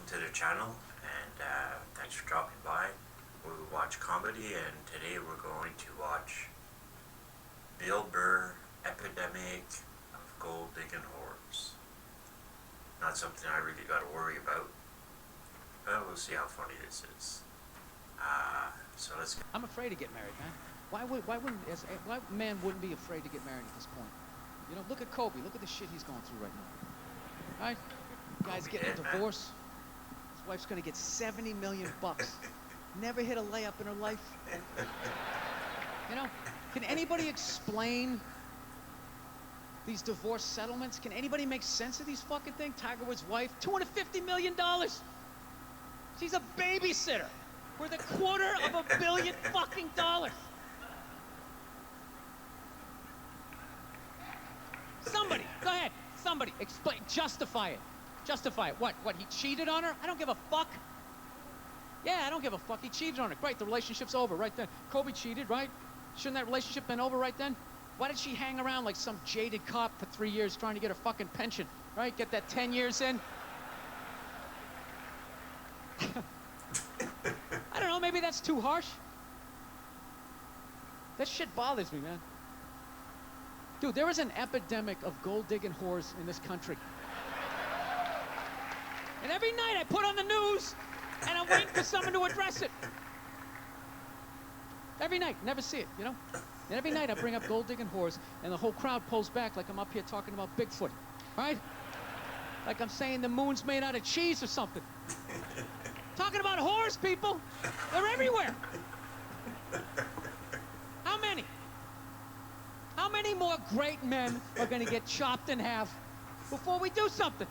welcome to the channel, and thanks for dropping by. We watch comedy, and today we're going to watch Burr Epidemic of Gold Digging Whores. Not something I really got to worry about, but we'll see how funny this is. So let's get... I'm afraid to get married, man. Why man wouldn't be afraid to get married at this point? You know, look at Kobe. Look at the shit he's going through right now. Right? Guy's getting a divorce. His wife's gonna get $70 million. Never hit a layup in her life. You know, can anybody explain these divorce settlements? Can anybody make sense of these fucking things? Tiger Woods' wife, $250 million. She's a babysitter worth $250 million fucking dollars. Somebody, go ahead. Somebody, explain, justify it. Justify it. What, he cheated on her? I don't give a fuck. Yeah, I don't give a fuck. He cheated on her. Great, the relationship's over right then. Kobe cheated, right? Shouldn't that relationship been over right then? Why did she hang around like some jaded cop for 3 years trying to get her fucking pension, right? Get that 10 years in? I don't know, maybe that's too harsh. That shit bothers me, man. Dude, there is an epidemic of gold-digging whores in this country. And every night I put on the news, and I'm waiting for someone to address it. Every night, never see it, you know? And every night I bring up gold-digging whores, and the whole crowd pulls back like I'm up here talking about Bigfoot, right? Like I'm saying the moon's made out of cheese or something. Talking about whores, people. They're everywhere. How many? How many more great men are going to get chopped in half before we do something?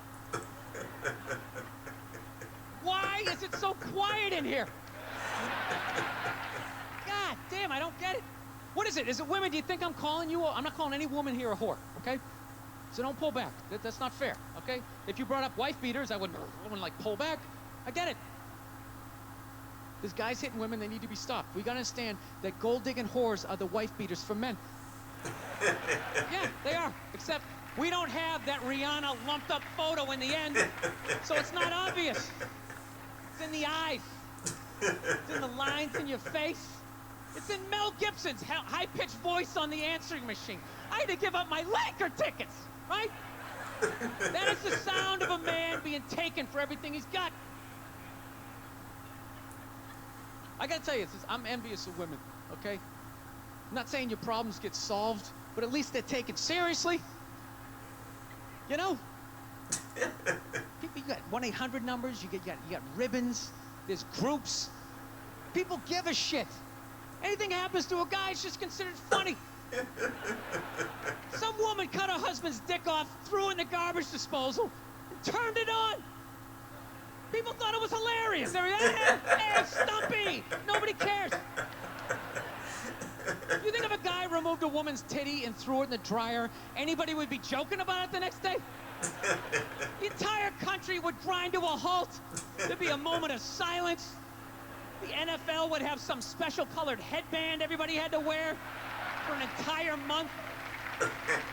Why is it so quiet in here? God damn, I don't get it. What is it? Is it women? Do you think I'm calling you? I'm not calling any woman here a whore, okay? So don't pull back. That's not fair, okay? If you brought up wife beaters, I wouldn't like pull back. I get it. There's guys hitting women, they need to be stopped. We gotta understand that gold-digging whores are the wife beaters for men. Yeah, they are. Except we don't have that Rihanna lumped up photo in the end, so it's not obvious. It's in the eyes. It's in the lines in your face. It's in Mel Gibson's high-pitched voice on the answering machine. I had to give up my Laker tickets, right? That is the sound of a man being taken for everything he's got. I gotta tell you, I'm envious of women, okay? I'm not saying your problems get solved, but at least they're taken seriously. You know? You got 1-800 numbers, you got ribbons, there's groups. People give a shit. Anything happens to a guy, it's just considered funny. Some woman cut her husband's dick off, threw it in the garbage disposal, and turned it on. People thought it was hilarious. They were, hey, Stumpy! Nobody cares. You think if a guy removed a woman's titty and threw it in the dryer, anybody would be joking about it the next day? The entire country would grind to a halt. There'd be a moment of silence. The NFL would have some special colored headband everybody had to wear for an entire month.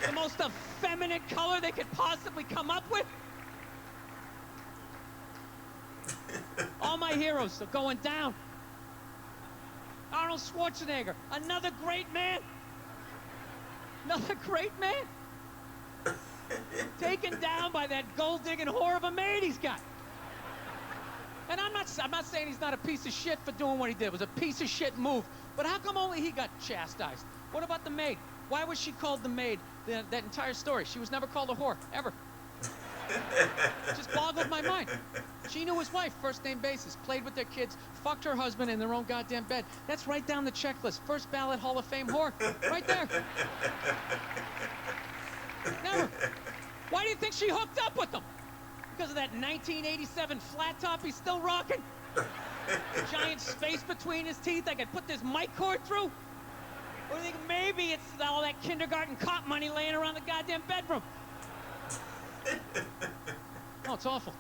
The most effeminate color they could possibly come up with. All my heroes are going down. Arnold Schwarzenegger, another great man. Another great man. Taken down by that gold-digging whore of a maid he's got. And I'm not saying he's not a piece of shit for doing what he did. It was a piece of shit move. But how come only he got chastised? What about the maid? Why was she called the maid that entire story? She was never called a whore, ever. It just boggled my mind. She knew his wife, first name basis, played with their kids, fucked her husband in their own goddamn bed. That's right down the checklist. First ballot Hall of Fame whore. Right there. Never. Why do you think she hooked up with him? Because of that 1987 flat top he's still rocking? Giant space between his teeth I could put this mic cord through? Or do you think maybe it's all that kindergarten cop money laying around the goddamn bedroom? Oh, it's awful.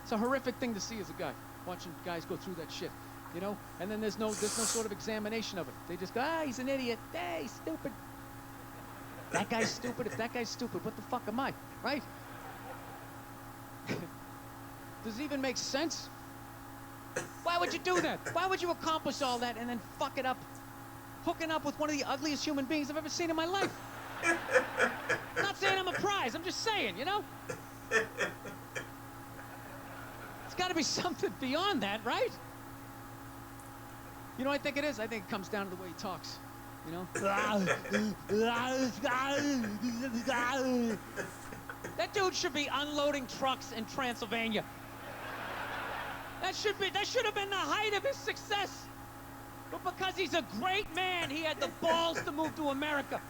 It's a horrific thing to see as a guy, watching guys go through that shit, you know? And then there's no sort of examination of it. They just go, he's an idiot. Hey, he's stupid. That guy's stupid. If that guy's stupid, what the fuck am I, right? Does it even make sense? Why would you do that? Why would you accomplish all that and then fuck it up, hooking up with one of the ugliest human beings I've ever seen in my life? I'm not saying I'm a prize, I'm just saying, you know? It's gotta be something beyond that, right? You know what I think it is? I think it comes down to the way he talks, you know? That dude should be unloading trucks in Transylvania. That should have been the height of his success. But because he's a great man, he had the balls to move to America.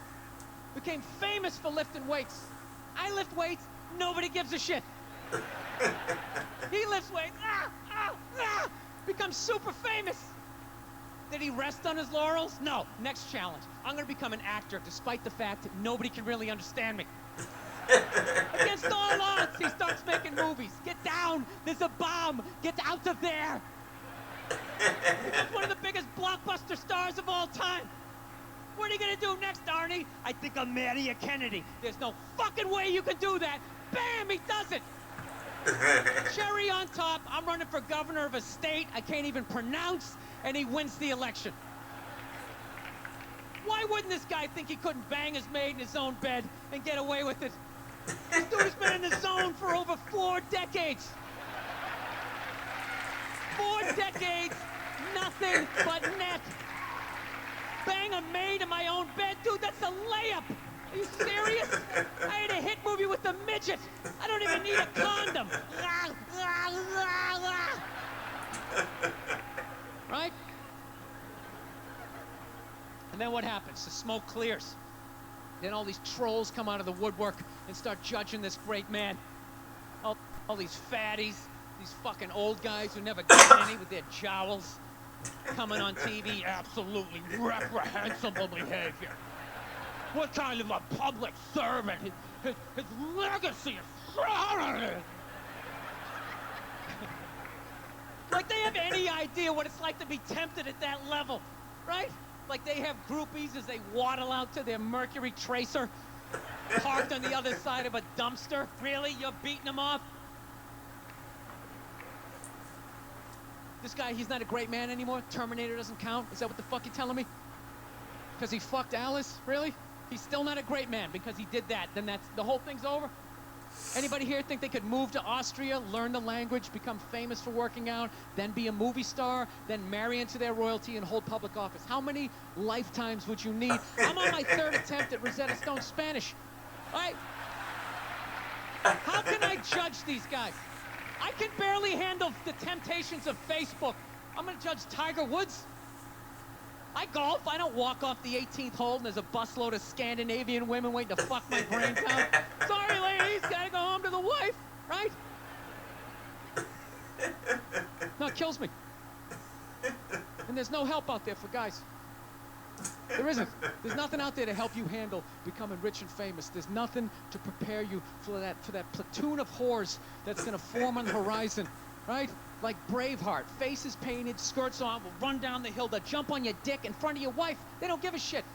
Became famous for lifting weights. I lift weights, nobody gives a shit. He lifts weights, becomes super famous. Did he rest on his laurels? No. Next challenge. I'm gonna become an actor, despite the fact that nobody can really understand me. Against all odds, he starts making movies. Get down, there's a bomb, get out of there. He becomes one of the biggest blockbuster stars of all time. What are you gonna do next, Arnie? I think I'll marry a Kennedy. There's no fucking way you can do that. Bam, he does it. Cherry on top, I'm running for governor of a state I can't even pronounce, and he wins the election. Why wouldn't this guy think he couldn't bang his maid in his own bed and get away with it? This dude has been in the zone for over 4 decades. 4 decades, nothing but net. Bang a maid in my own bed? Dude, that's a layup. Are you serious? I had a hit movie with a midget. I don't even need a condom. Right? And then what happens? The smoke clears. Then all these trolls come out of the woodwork and start judging this great man. All these fatties, these fucking old guys who never get any with their jowls, coming on TV, absolutely reprehensible behavior. What kind of a public servant? His legacy is... Like they have any idea what it's like to be tempted at that level, right? Like they have groupies as they waddle out to their Mercury Tracer, parked on the other side of a dumpster. Really? You're beating them off? This guy, he's not a great man anymore? Terminator doesn't count? Is that what the fuck you're telling me? Because he fucked Alice? Really? He's still not a great man because he did that. Then that's the whole thing's over? Anybody here think they could move to Austria, learn the language, become famous for working out, then be a movie star, then marry into their royalty and hold public office? How many lifetimes would you need? I'm on my 3rd attempt at Rosetta Stone Spanish. All right? How can I judge these guys? I can barely handle the temptations of Facebook. I'm gonna judge Tiger Woods? I golf. I don't walk off the 18th hole and there's a busload of Scandinavian women waiting to fuck my brains out. Sorry, ladies, gotta go home to the wife, right? No, it kills me. And there's no help out there for guys. There isn't. There's nothing out there to help you handle becoming rich and famous. There's nothing to prepare you for that platoon of whores that's gonna form on the horizon, right? Like Braveheart, faces painted, skirts on, will run down the hill, they'll jump on your dick in front of your wife. They don't give a shit.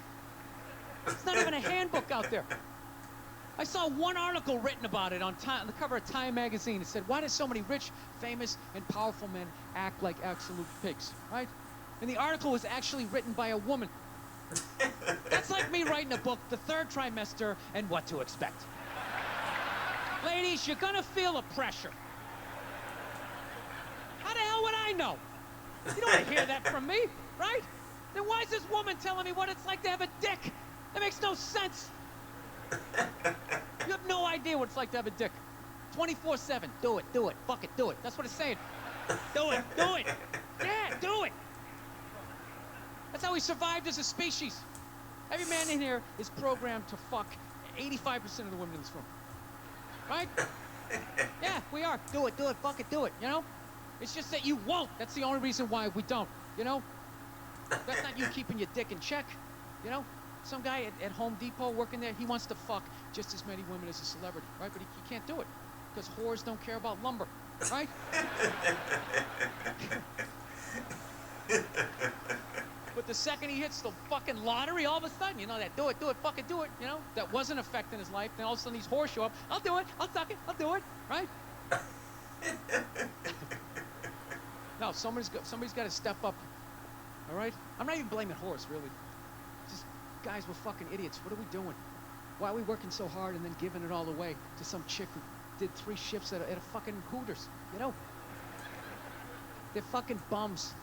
It's not even a handbook out there. I saw one article written about it on the cover of Time magazine. It said, why do so many rich, famous, and powerful men act like absolute pigs, right? And the article was actually written by a woman. That's like me writing a book, The 3rd Trimester, and What to Expect. Ladies, you're gonna feel a pressure. How the hell would I know? You don't want to hear that from me, right? Then why is this woman telling me what it's like to have a dick? That makes no sense. You have no idea what it's like to have a dick. 24/7. Do it, fuck it, do it. That's what it's saying. Do it. Yeah, do it. That's how we survived as a species. Every man in here is programmed to fuck 85% of the women in this room. Right? Yeah, we are. Do it, fuck it, do it, you know? It's just that you won't. That's the only reason why we don't, you know? That's not you keeping your dick in check, you know? Some guy at Home Depot working there, he wants to fuck just as many women as a celebrity, right? But he can't do it because whores don't care about lumber, right? But the second he hits the fucking lottery, all of a sudden, you know, that do it, fucking do it, you know? That wasn't affecting his life. Then all of a sudden these whores show up. I'll do it, I'll suck it, I'll do it, right? No, somebody's got to step up. All right? I'm not even blaming Horse, really. Just, guys, we're fucking idiots. What are we doing? Why are we working so hard and then giving it all away to some chick who did 3 shifts at a fucking Hooters? You know? They're fucking bums.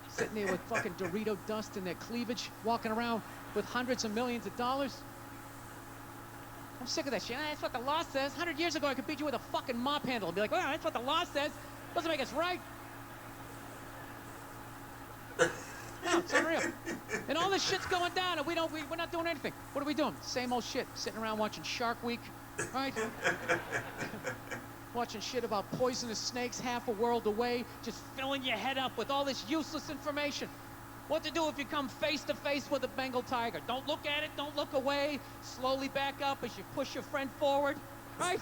Sitting there with fucking Dorito dust in their cleavage, walking around with hundreds of millions of dollars. I'm sick of that shit. That's what the law says. 100 years ago, I could beat you with a fucking mop handle and be like, well, that's what the law says. Doesn't make us right. No, it's unreal. And all this shit's going down, and we're not doing anything. What are we doing? Same old shit. Sitting around watching Shark Week, right? Watching shit about poisonous snakes half a world away, just filling your head up with all this useless information. What to do if you come face to face with a Bengal tiger? Don't look at it, don't look away. Slowly back up as you push your friend forward, right?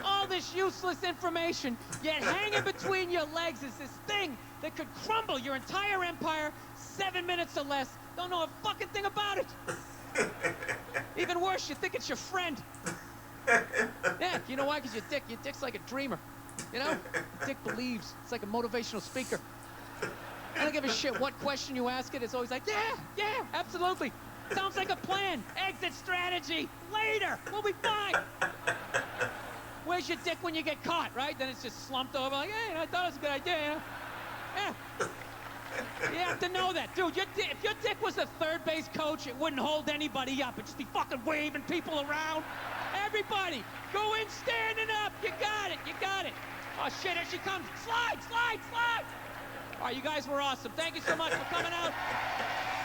All this useless information, yet hanging between your legs is this thing that could crumble your entire empire 7 minutes or less. Don't know a fucking thing about it. Even worse, you think it's your friend. Yeah, you know why? Because your dick's like a dreamer. You know? Your dick believes. It's like a motivational speaker. I don't give a shit what question you ask it. It's always like, yeah, absolutely. Sounds like a plan. Exit strategy. Later. We'll be fine. Where's your dick when you get caught, right? Then it's just slumped over like, hey, I thought it was a good idea, you know? Yeah. You have to know that. Dude, if your dick was a third base coach, it wouldn't hold anybody up. It'd just be fucking waving people around. Everybody, go in standing up. You got it. Oh, shit, here she comes. Slide. All right, you guys were awesome. Thank you so much for coming out.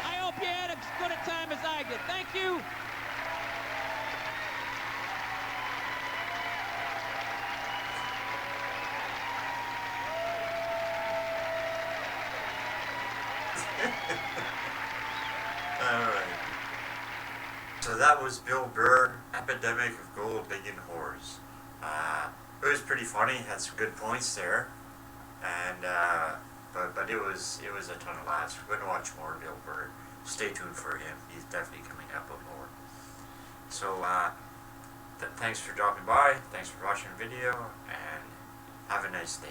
I hope you had as good a time as I did. Thank you. Alright. So that was Bill Burr, Epidemic of Gold Digging Whores. It was pretty funny, had some good points there. And but it was a ton of laughs. We're gonna watch more Bill Burr. Stay tuned for him. He's definitely coming up with more. So thanks for dropping by, thanks for watching the video, and have a nice day.